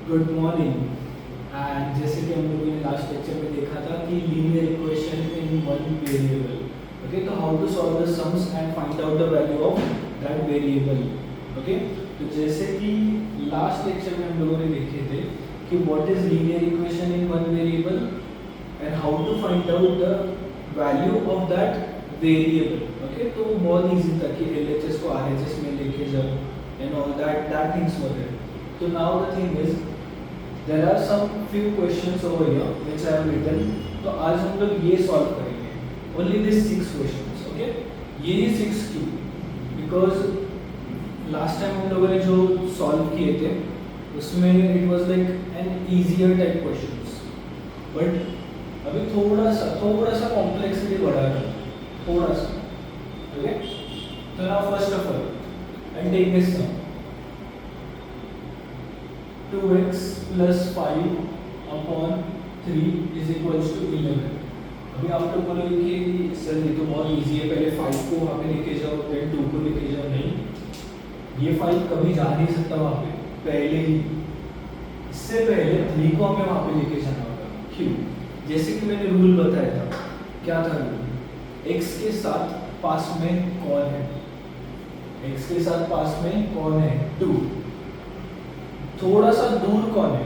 Good morning. And जैसे कि हम लोगों ने लास्ट लेक्चर में देखा था कि linear equation in one variable, okay, तो how to solve the sums and find out the value of that variable. Okay, तो जैसे कि लास्ट लेक्चर में हम लोगों ने देखे थे कि what is linear equation in one variable and how to find out the value of that variable. Okay, तो बहुत इजी था कि एलएचएस को आरएचएस में लेके जाओ and all that things were there. So now the thing is, there are some few questions over here which I have written. तो आज हम लोग ये solve करेंगे. Only these 6 questions, okay? ये 6 क्यों? Because last time हम लोगों ने जो solve किए थे, उसमें it was like an easier type questions. But अभी थोड़ा सा complexity बढ़ा है, थोड़ा सा, okay? So now first of all, I'll take this sum. 2x plus 5 upon 3 is equals to 11. अभी आप लोग बोलोगे कि सर ये तो बहुत इजी है, पहले 5 को वहाँ पे लेके जाओ फिर 2 को लेके जाओ। नहीं, ये 5 कभी जा नहीं सकता वहाँ पे, पहले ही इससे पहले 3 को हमें वहाँ पे लेके जाना होगा। क्यों? जैसे कि मैंने रूल बताया था, क्या था रूल? x के साथ पास में कौन है? x के साथ पास में कौन है? 2। थोड़ा सा दूर कौन है?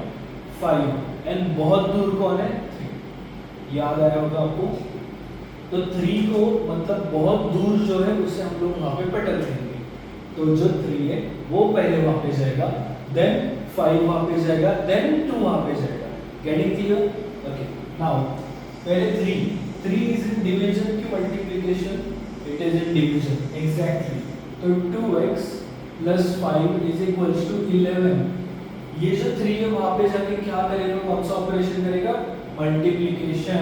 5। एंड बहुत दूर कौन है? 3। याद आया होगा आपको? तो 3 को मतलब बहुत दूर जो है उसे हम लोग वहां पे पटक देंगे। तो जो 3 है वो पहले वहां पे जाएगा, देन 5 वहां पे जाएगा, देन 2 वहां पे जाएगा। Getting clear? ओके, नाउ पहले 3 इज इन डिवीजन की multiplication? It is in division, exactly. तो 2x plus 5 is equals to 11। ये जो 3 है वहां पे जाके क्या करेगा? कौन सा ऑपरेशन करेगा? Multiplication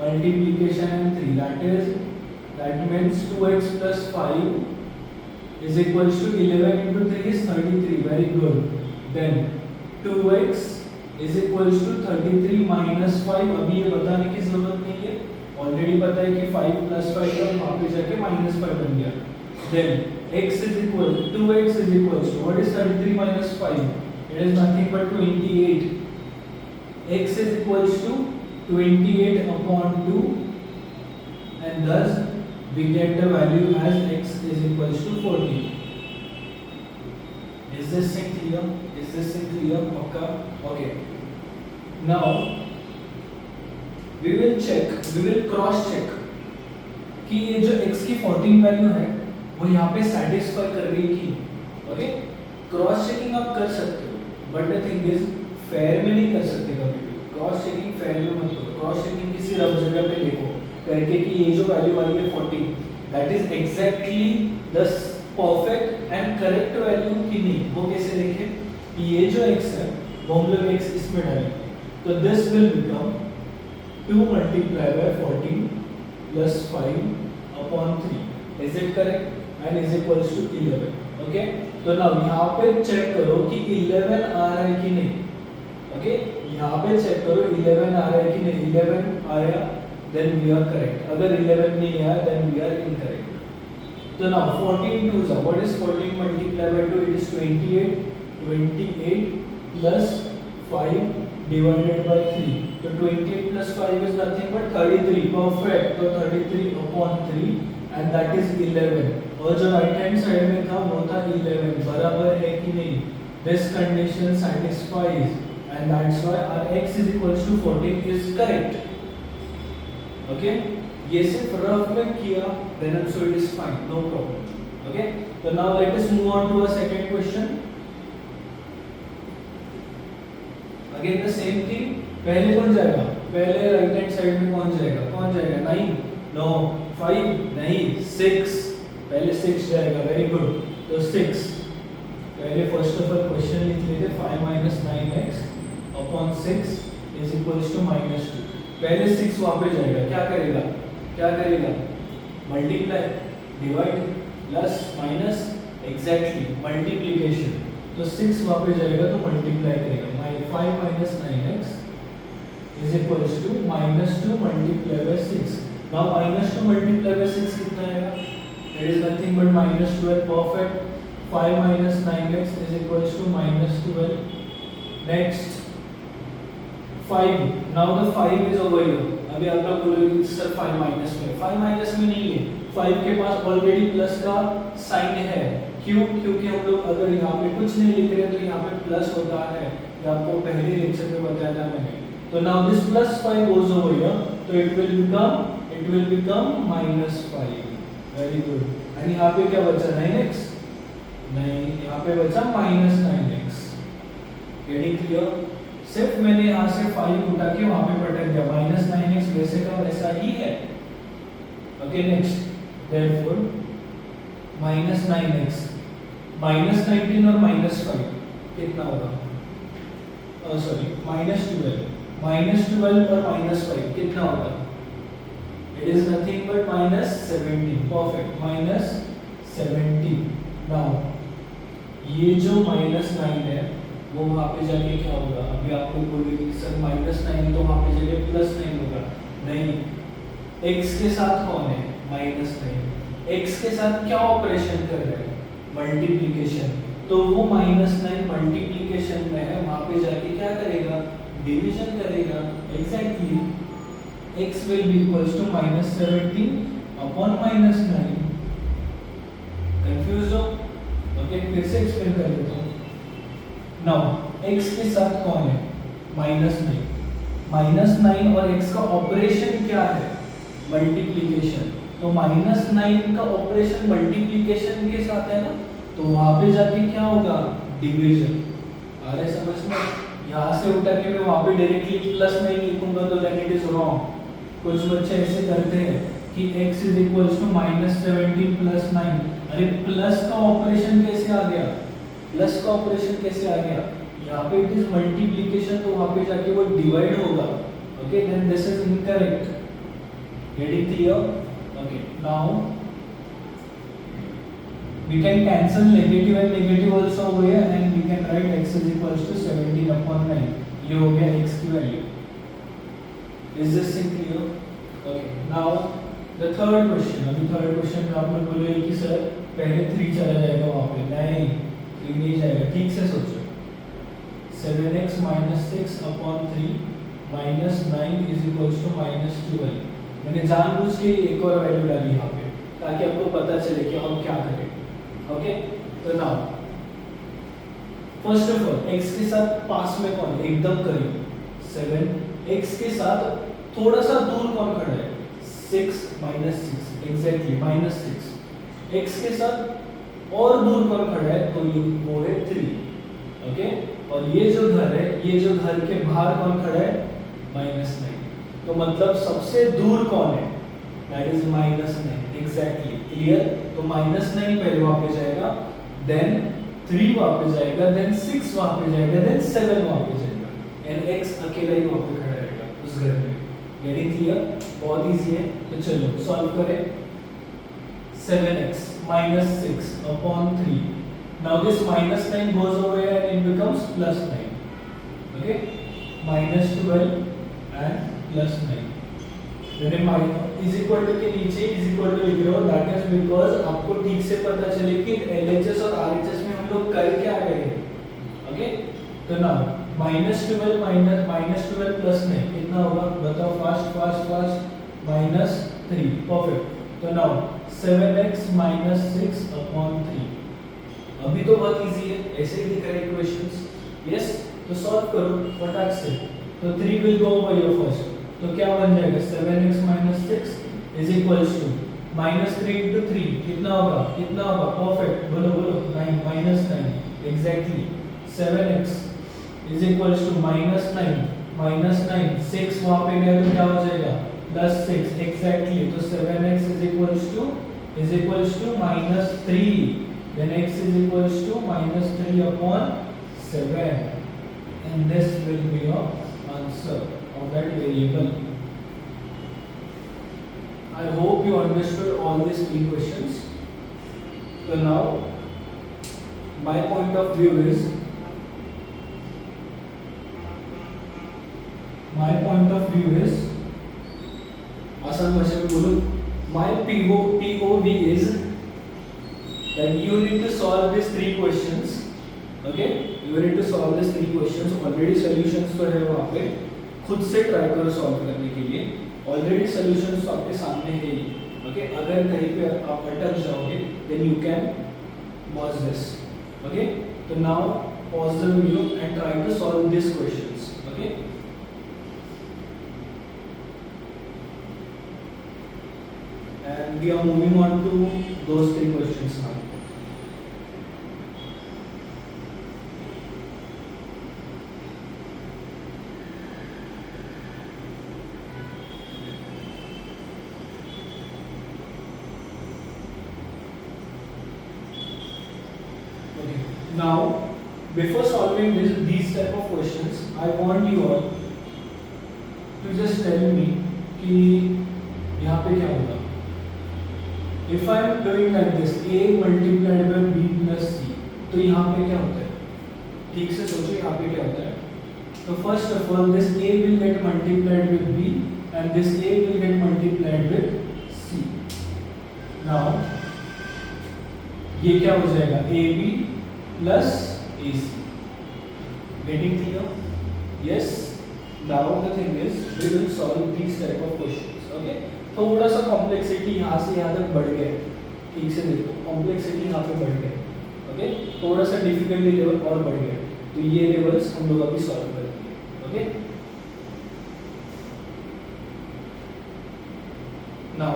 and 3, that means 2x plus 5 is equals to 11 into 3 is 33। very good। then 2x is equals to 33 minus 5। अभी ये बताने की जरूरत नहीं है, ऑलरेडी पता है कि 5 plus 5 का वहां पे जाके minus 5 बन गया। then x is equal 2x is equals to what is 33 minus 5? It is nothing but 28। x is equals to 28 upon 2 and thus we get the value as x is equals to 14। Is this thing clear? Is this thing clear? Okay, now we will cross check कि ये जो x की 14 value है वो यहाँ पे satisfy कर रही है कि नहीं। ओके, क्रॉस चेकिंग आप कर सकते हो, but the thing is fair में नहीं कर सकते कभी भी। क्रॉस चेकिंग फेयर में मत करो। क्रॉस चेकिंग किसी रफ जगह पे लिखो करके कि ये जो वैल्यू आई है 14, that is exactly the perfect and correct value कि नहीं। वो कैसे लिखे कि ये जो x है वो हम लोग x इसमें डालेंगे, तो this will become 2 multiplied by 14 plus 5 upon 3। Is it correct? And is equals to 11। okay, तो now यहाँ पे चेक करो कि 11 आ रहा है कि नहीं। okay, यहाँ पे चेक करो 11 आ रहा है कि नहीं। 11 आया, then we are correct। अगर 11 नहीं आया, then we are incorrect। तो now 14 2s are, what is 14 multiplied by 2? It is 28। 28 plus 5 divided by 3। तो 28 plus 5 is nothing but 33। perfect। तो 33 upon 3 and that is 11। और जो राइट हैंड साइड में था वो था 11। बराबर है कि नहीं? This condition satisfies and that's why our x is equals to 14 is correct। okay, ये सिर्फ रफ में किया, then also it is fine, no problem। okay, so now let us move on to a second question। again the same thing। पहले कौन जाएगा? पहले right hand side में कौन जाएगा? 9 नो 5 नहीं 6। पहले 6 जाएगा। Very good. तो 6 पहले फर्स्ट ऑफ ऑल क्वेश्चन लिख लेते। 5 minus 9x upon 6 is equals to -2। पहले 6 वहां पे जाएगा, क्या करेगा? Multiply, divide, plus, minus, exactly multiplication. तो 6 वहां पे जाएगा तो मल्टीप्लाई करेगा। 5 minus 9x is equals to -2 multiplied by 6। now -2 multiplied by 6 कितना आएगा? It is nothing but -12। perfect। 5 minus 9x is equals to -12। Next 5, now the 5 is over here. अभी आप लोग बोलोगे सर 5 माइनस में, 5 माइनस में नहीं है, 5 के पास ऑलरेडी प्लस का साइन है। क्यों? क्योंकि हम लोग अगर यहाँ पे कुछ नहीं लिख रहे तो यहाँ पे प्लस होता है, ये आपको पहले लेक्चर में बताया था मैंने। तो now this plus 5 goes over here, तो it will become -5। Very good. And यहाँ पे क्या बचा? 9x। नहीं, यहाँ पे बचा -9x। Getting clear? सिर्फ मैंने यहाँ से 5 उठा के वहाँ पे पटक दिया, -9x वैसे का वैसा ही है। ओके नेक्स्ट, देयरफॉर -9x -19 और -5 कितना होगा? सॉरी -12 और -5 कितना होगा? It is nothing but -17। Perfect, -17। Now ये जो -9 है वो वहाँ पे जाके क्या होगा? अभी आप लोग बोलोगे कि सर -9 तो वहाँ पे जाके +9 होगा। नहीं, x के साथ कौन है? -9। x के साथ क्या ऑपरेशन कर रहे हैं? मल्टीप्लिकेशन। तो वो -9 मल्टीप्लिकेशन में है, वहाँ पे जाके क्या करेगा? डिवीजन करेगा। Exactly x will be equals to -17 upon -9। Confuse हो? ओके, फिर से एक्सप्लेन कर देता हूँ। नाउ x के साथ कौन है? -9 और x का ऑपरेशन क्या है? मल्टीप्लिकेशन। तो -9 का ऑपरेशन मल्टीप्लिकेशन के साथ है ना, तो वहां पे जाके क्या होगा? डिवीजन। आ रहा है समझ में? यहाँ से उठा के मैं वहां पे डायरेक्टली +9 लिखूंगा तो देन इट इज रॉन्ग। कुछ बच्चे ऐसे करते हैं कि x इज इक्वल्स टू -17 + 9। अरे प्लस का ऑपरेशन कैसे आ गया? प्लस का ऑपरेशन कैसे आ गया? यहाँ पे इट इज मल्टीप्लिकेशन, तो वहां पे जाके वो डिवाइड होगा। Okay, then this is incorrect. Getting clear? Okay, now we can cancel negative and negative also over here and we can write x is equals to 17 upon 9। ये हो गया x की value. Is this thing clear? Okay, now the third question। अभी third question में आप लोग बोलोगे कि सर पहले 3 चला जाएगा वहाँ पे। नहीं, 3 नहीं जाएगा। ठीक से सोचो। 7x - 6 upon 3 -9 is equals to -12। मैंने जानबूझ के एक और वैल्यू डाली यहाँ पे ताकि आपको पता चले कि हम क्या करें। ओके, तो now first of all x के साथ पास में कौन है? एकदम करीब 7। x के साथ थोड़ा सा दूर कौन खड़ा है? 6 -6। एग्जैक्टली -6। x के साथ और दूर कौन खड़ा है? तो ये वो है 3। ओके, और ये जो घर है, ये जो घर के बाहर कौन खड़ा है? -9। तो मतलब सबसे दूर कौन है? That is -9। Exactly clear? तो -9 पहले वहां पे जाएगा, देन 3 वहां पे जाएगा, देन 6 वहां पे जाएगा, देन 7 वहां पे जाएगा, एंड x अकेला ही वहां पे खड़ा रहेगा उस घर में। Getting clear? बहुत इजी है। तो चलो सॉल्व करें। 7x - 6 upon 3। Now this -9 goes over here and it becomes +9। Okay, -12 and +9। मैंने इज इक्वल टू के नीचे इज इक्वल टू लिख रहे हो, दैट इज बिकॉज आपको ठीक से पता चले कि LHS और RHS में हम लोग कर क्या रहे हैं। ओके, तो नाउ -12 + 9 कितना होगा? बताओ फास्ट -3। परफेक्ट। तो नाउ 7x - 6 upon 3। अभी तो बहुत इजी है, ऐसे ही दिख रहे हैं इक्वेशंस। यस, तो सॉल्व करो फटाक से। तो 3 will go over your first, तो क्या बन जाएगा? 7x - 6 is equals to -3 into 3 कितना होगा? परफेक्ट, बोलो 9 -9। Exactly 7x is equals to -9 6 वहां पे गया तो क्या हो जाएगा? +6। एग्जैक्टली, तो 7x is equals to -3, then x is equals to -3 upon 7, and this will be your answer of that variable. I hope you understood all these 3 questions. So now my point of view is आसान भाषा में बोलो, my POV is that you need to solve these 3 questions okay, you need to solve this 3 questions. Already solutions तो है वहाँ पे, खुद से ट्राई करो सॉल्व करने के लिए. ऑलरेडी सॉल्यूशंस तो आपके सामने है ही. ओके, अगर कहीं पे आप अटक जाओगे then you can pause this. Okay, तो now pause the video and try to solve this questions. Okay, and we are moving on to those 3 questions now. Okay, now before solving these type of questions, I want you all to just tell me कि यहाँ पे क्या होगा. If I am doing like this, a multiplied by b plus c, तो यहाँ पे क्या होता है? ठीक से सोचो यहाँ पे क्या होता है. तो first of all, this a will get multiplied with b and this a will get multiplied with c. Now ये क्या हो जाएगा? ab plus ac. Getting clear? Yes. Now the thing is, we will solve these type of questions. Okay? थोड़ा सा complexity यहाँ से यहाँ तक बढ़ गया. ठीक से देखो, कॉम्प्लेक्सिटी यहाँ पे बढ़ गया. ओके, थोड़ा सा डिफिकल्टी लेवल और बढ़ गया. तो ये लेवल्स हम लोग अभी सॉल्व करेंगे. Okay, now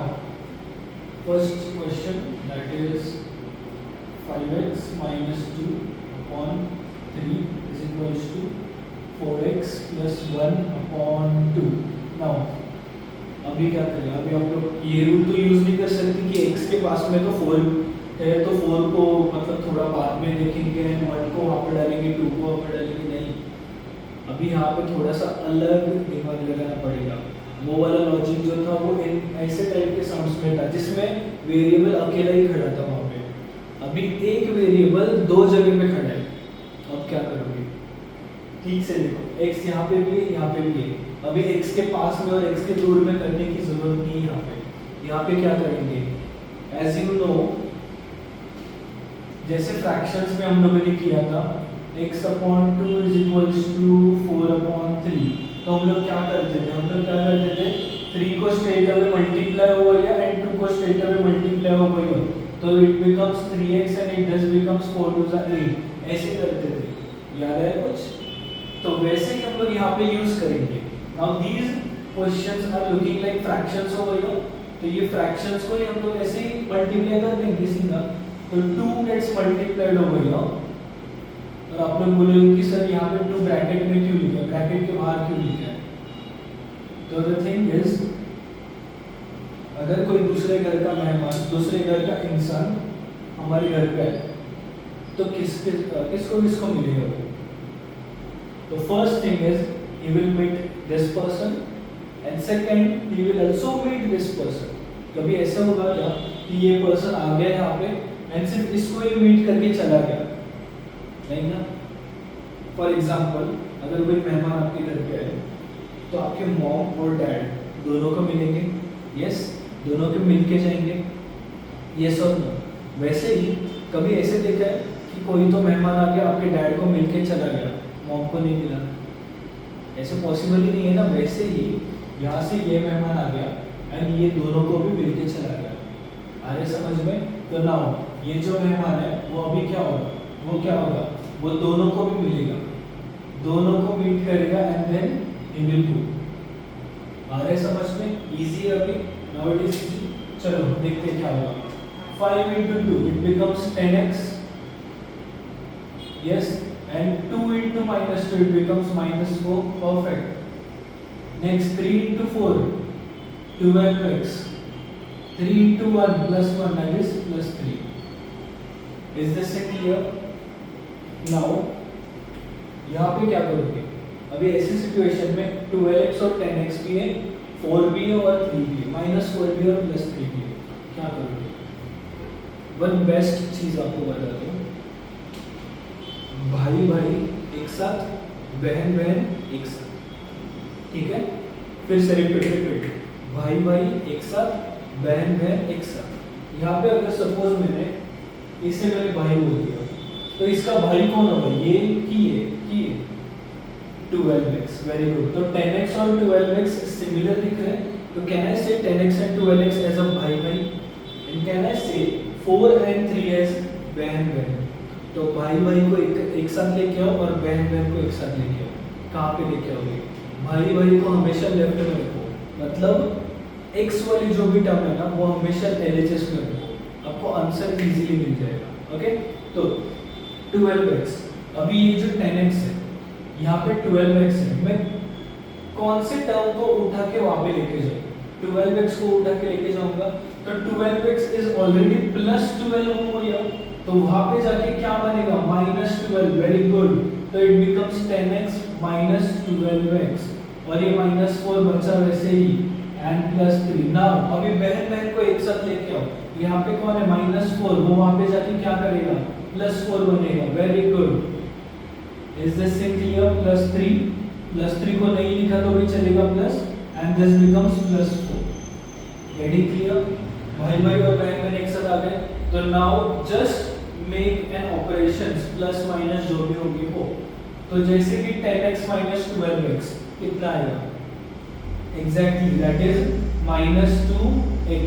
first question that is 5x minus 2 upon 3 is equals to 4x plus 1 upon 2. now अभी क्या करें? अभी आप लोग ये रूल तो यूज नहीं कर सकते कि x के पास में तो 4 है तो 4 को मतलब थोड़ा बाद में देखेंगे, 1 को वहाँ पर डालेंगे, 2 को वहाँ पर डालेंगे. नहीं, अभी यहाँ पे थोड़ा सा अलग दिमाग लगाना पड़ेगा. वो वाला लॉजिक जो था वो ऐसे टाइप के सम्स में था जिसमें वेरिएबल अकेला ही खड़ा था वहाँ पे. अभी एक वेरिएबल 2 जगह पे खड़ा है. अब क्या करोगे? ठीक से देखो, x यहाँ पे भी है, यहाँ पे भी है. अभी x के पास में और x के दूर में करने की जरूरत नहीं है. यहाँ पे क्या करेंगे? एज यू नो, जैसे फ्रैक्शंस में हम लोगों ने किया था x upon 2 is equals to 4 upon 3. तो हम लोग क्या करते थे? हम लोग क्या करते थे? 3 को स्ट्रेट अवे मल्टीप्लाई ओवर या एंड 2 को स्ट्रेट अवे मल्टीप्लाई ओवर, तो it becomes 3x and it does becomes 4 to the 8. ऐसे करते थे. याद है कुछ? तो वैसे ही हम लोग यहाँ पे यूज करेंगे. Now these questions are looking like fractions over here. तो ये fractions को ही हम लोग ऐसे ही मल्टीप्लाई कर देंगे सीधा. तो 2 gets multiplied over here. और आप लोग बोलोगे कि सर यहाँ पे 2 ब्रैकेट में क्यों लिखा है? ब्रैकेट के बाहर क्यों लिखा है? तो the thing is, अगर कोई दूसरे घर का मेहमान, दूसरे घर का इंसान हमारे घर पे है तो किसको मिलेगा? तो first thing is he will meet this person and second he will also meet this person. कभी ऐसा होगा क्या कि ये पर्सन आ गया यहाँ पे एंड सिर्फ इसको ही मीट करके चला गया? नहीं ना. फॉर एग्जाम्पल, अगर कोई मेहमान आपके घर पे आए तो आपके मॉम और डैड दोनों को मिलेंगे. यस, दोनों के मिल के जाएंगे. यस और नो. वैसे ही कभी ऐसे देखा है कि कोई तो मेहमान आ गया, आपके डैड को मिल के चला गया, मॉम को नहीं मिला? ऐसे पॉसिबल ही नहीं है ना. वैसे ही यहाँ से ये मेहमान आ गया एंड ये दोनों को भी मिलके चला गया. आ रहे समझ में? तो नाउ ये जो मेहमान है वो अभी क्या होगा? वो दोनों को भी मिलेगा, दोनों को मीट करेगा and then he will go. आ रहे समझ में? इजी है अभी. Now it is easy. चलो देखते हैं क्या होगा. 5 into 2 it becomes 10x. yes, and 2 into minus 2 it becomes minus 4. perfect. Next 3 into 4 12x. 3 into 1 plus 1 that is plus 3. Is this clear? Now यहाँ पे क्या करोगे? अभी ऐसी सिचुएशन में 12x और 10x भी है, 4 भी है और 3 भी है, माइनस 4 भी है और प्लस 3 भी है. क्या करोगे? वन बेस्ट चीज आपको बता दूं, भाई भाई एक साथ, बहन बहन एक साथ. ठीक है, फिर से रिपीट. भाई भाई एक साथ, बहन बहन एक साथ. यहाँ पे अगर सपोज मैंने इससे मेरे भाई बोल दिया तो इसका भाई कौन होगा, ये कि ये 12x, वेरी गुड। तो 10x और 12x सिमिलर दिख रहे हैं, तो कैन आई से 10x and 12x as a भाई भाई, एंड कैन आई से 4 एंड 3 एज बहन बहन। तो भाई भाई को एक साथ लेके आओ और बहन बहन को एक साथ लेके आओ। कहाँ पे लेके आओगे, भाई भाई को हमेशा लेफ्ट में रखो, मतलब x वाली जो भी टर्म है ना वो हमेशा LHS में रखो, आपको आंसर इजीली मिल जाएगा। ओके, तो 12x, अभी ये जो 10x है यहाँ पे 12x है, मैं कौन से टर्म को उठा के वहां पे लेके जाऊँ, 12x को उठा के लेके जाऊंगा, तो 12x इज ऑलरेडी प्लस 12 हो गया, तो वहां पे जाके क्या बनेगा, -12, वेरी गुड। तो it becomes 10x minus 12x, और ये -4 बचा वैसे ही, and +3। नाउ अभी बहन बहन को एक साथ लेके आओ, यहाँ पे कौन है -4, वो वहां पे जाके क्या करेगा, +4 बनेगा, very good. Is this thing clear, +3 को नहीं लिखा तो भी चलेगा plus, and this becomes +4। Getting clear, भाई भाई और बहन बहन एक साथ आ गए, तो now just make an operations plus minus जो भी होगी वो, तो जैसे कि 10x minus 12x कितना आएगा, exactly that is -2x,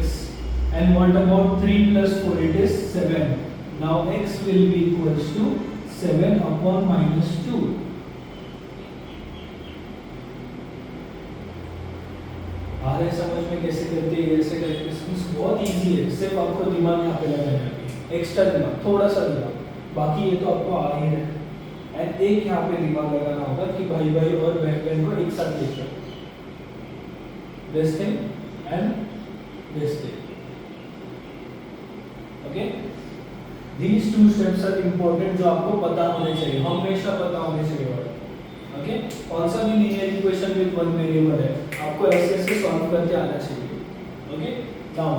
and what about 3 plus 4, it is 7। Now x will be equals to 7 upon -2। आ रहे समझ में कैसे करते हैं, ऐसे करके बहुत इजी है, सिर्फ आपको दिमाग यहाँ पे लगाना है, एक्स्ट्रा दिमाग, थोड़ा सा दिमाग, बाकी ये तो आपको आ ही है। एंड एक यहाँ पे दिमाग लगाना होगा कि भाई भाई और बहन बहन को एक साथ लेके आओ, this thing and this thing. Okay, these 2 steps are important, जो आपको पता होने चाहिए, हमेशा पता होने चाहिए। ओके, कौन सा भी linear equation with one variable है, आपको ऐसे ऐसे सॉल्व करके आना चाहिए। Okay, now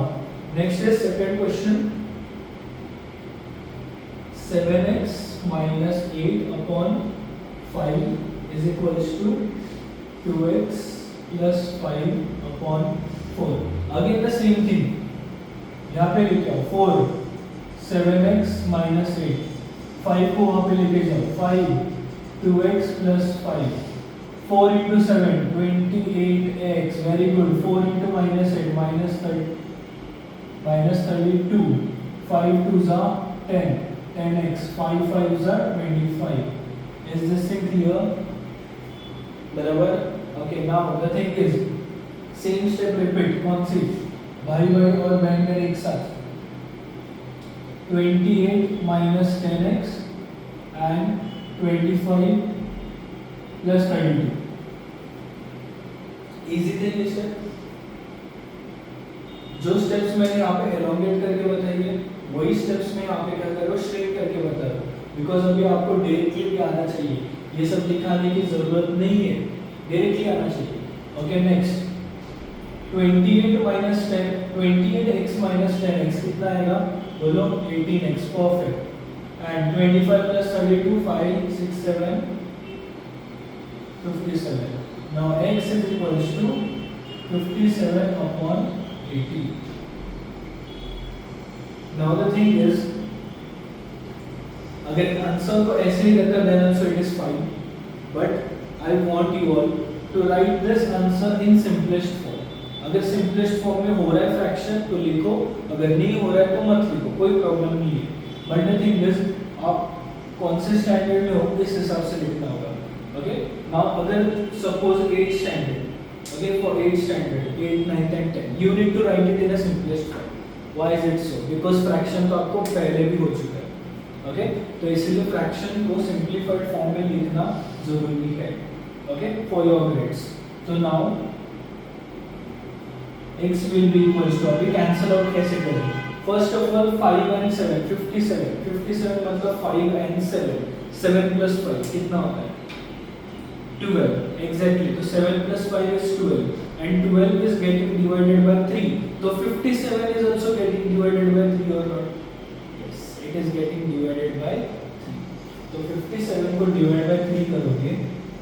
next is second question, 7x minus 8 upon 5 is equals to 2x plus 5 upon 4। Again the same thing, यहाँ पे लेके आओ 4, 7x minus 8, 5 को वहाँ पे लेके जाओ 5, 2x plus 5, 4 into 7, 28x, very good। 4 into -8, -32, 5 2s are 10, 10x, 5 5s are 25। Is this thing clear? बराबर। Okay, now the thing is same step repeat, कौन सी, भाई भाई और बहन बहन एक साथ, 28 minus 10x and 25 plus 32। Easy थे ये स्टेप, जो स्टेप्स मैंने यहाँ पे एलोंगेट करके बताई है वही स्टेप्स में यहाँ पे क्या करो, श्रिंक करके बता दो, बिकॉज अभी आपको डायरेक्टली आना चाहिए, ये सब दिखाने की जरूरत नहीं है, डायरेक्टली आना चाहिए। Okay, next 28x minus 10x कितना आएगा, बोलो 18x, perfect. And 25 plus 32, 5 6 7 57। Now x is equals to 57 upon 80। Now the thing is, अगर आंसर को ऐसे ही रखा then also it is fine, but I want you all to write this answer in simplest form। अगर simplest form में हो रहा है fraction तो लिखो, अगर नहीं हो रहा है तो मत लिखो, कोई प्रॉब्लम नहीं है। But the thing is, आप कौन से स्टैंडर्ड में हो इस हिसाब से लिखना होगा। ओके, नाउ अगर suppose 8 standard, okay, for 8 standard, 8 9 10 10, you need to write it in a simplest form। Why is it so? Because fraction तो आपको पहले भी हो चुका है। ओके, तो इसीलिए फ्रैक्शन को सिंप्लीफाइड फॉर्म में लिखना जरूरी है। Okay, for your grades. तो now x will be equals to, अभी कैंसिल आउट कैसे करें, फर्स्ट ऑफ ऑल 5 and 7, 57 मतलब 5 and 7, 7 plus 5 कितना होता है, 12, exactly। तो 7 plus 5 is 12, and 12 is getting divided by 3, तो 57 is also getting divided by 3 or not? Yes, it is getting divided by 3। तो 57 को divide by 3 करोगे,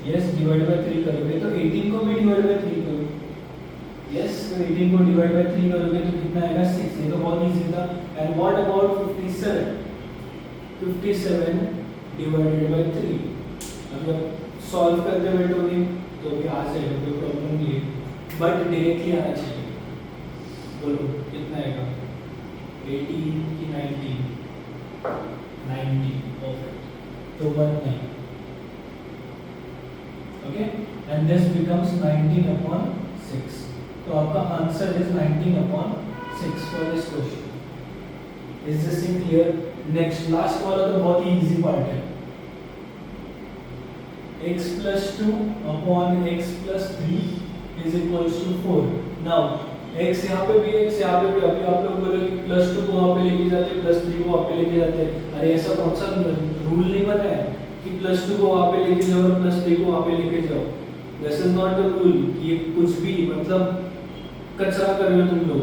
yes, divide by 3 करोगे तो 18 को भी divide by 3 करोगे, yes, तो 18 को divide by 3 करोगे तो कितना आएगा 6। ये तो बहुत इजी था। And what about 57? 57 divided by 3। अभी आप सॉल्व करते बैठोगे तो भी आ जाएगा, कोई प्रॉब्लम नहीं है, बट डायरेक्टली आना चाहिए। बोलो कितना आएगा, 18 की 19? 90, परफेक्ट। तो 19, ओके, एंड दिस बिकम्स 19/6। तो आपका answer is 19/6 for this question. Is this clear? Next last वाला तो बहुत ही इजी पार्ट है। x plus 2 upon x plus 3 is equals to 4। now x यहाँ पे भी x यहाँ पे भी, अभी आप लोग बोले कि +2 को वहाँ पे लेके जाते, +3 को वहाँ पे लेके जाते। अरे ऐसा कौन सा रूल नहीं बना है कि +2 को वहाँ पे लेके जाओ और +3 को वहाँ पे लेके जाओ? This is not the rule. ये कुछ भी मतलब कचरा कर रहे हो तुम लोग।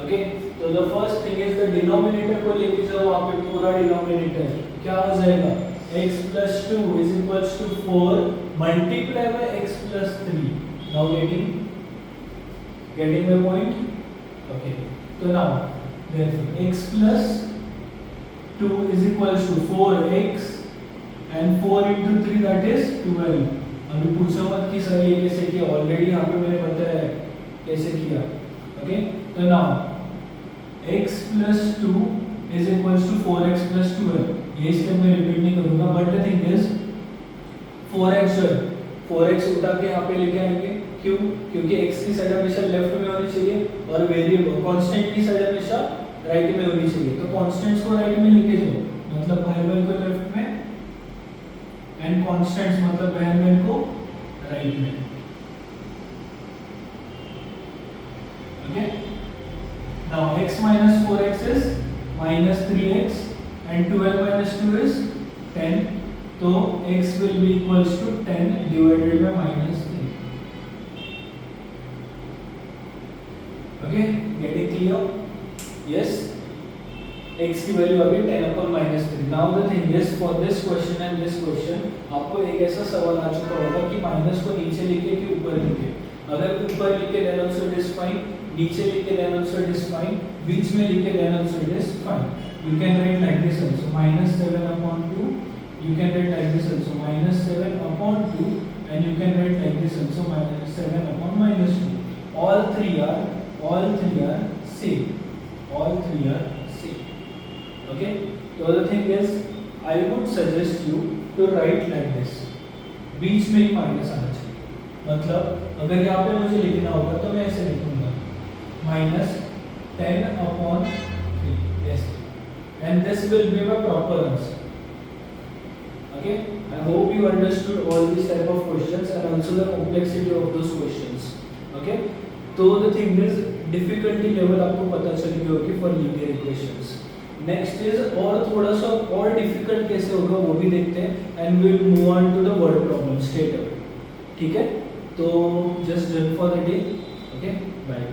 ओके, तो the first thing is the denominator को लेके जाओ वहाँ पे, पूरा डिनोमिनेटर क्या हो जाएगा, x plus 2 is equals to 4 multiplied by x plus 3। now getting my point? okay, so now therefore x plus 2 is equals to 4x and 4 into 3 that is 12। अभी पूछो मत कि सर ये कैसे किया, ऑलरेडी यहाँ पे मैंने बताया है कैसे किया। ओके, तो now x plus 2 is equals to 4x plus 12। ये स्टेप मैं रिपीट नहीं करूंगा, but the thing is 4x उठा के यहाँ पे लेके आएंगे। क्यों? क्योंकि x की साइड हमेशा लेफ्ट में होनी चाहिए और वेरिएबल कांस्टेंट की साइड हमेशा राइट में होनी चाहिए। तो कांस्टेंट्स को राइट में लेके जाओ, मतलब वेरिएबल को लेफ्ट में एंड कांस्टेंट्स मतलब वेरिएबल को राइट में। Okay, now x minus 4x is minus 3x and 12 minus 2 is 10, so x will be equals to 10 divided by minus 3। okay, getting clear? yes, x की value अभी 10/-3। now the thing is for this question and this question आपको एक ऐसा सवाल आ चुका होगा कि minus को नीचे लिखे कि ऊपर लिखे। अगर ऊपर लिखे then also it is fine, नीचे लिखे then also it is fine, बीच में लिखे then also it is fine। you can write like this also, -7/2। you can write like this also, -7/2, and you can write like this also, -7/-2। all three are same, okay। so the thing is I would suggest you to write like this, बीच में ही minus आना चाहिए। मतलब अगर यहाँ पे मुझे लिखना होगा तो मैं ऐसे लिखूंगा -10/3, yes, and this will be my proper answer। okay, I hope you understood all these type of questions and also the complexity of those questions। okay, तो the thing is difficulty level आपको पता चल गई होगी for linear equations। next is और थोड़ा सा और difficult कैसे होगा वो भी देखते हैं and we will move on to the word problem straight away। ठीक है, तो just done for the day। okay, bye।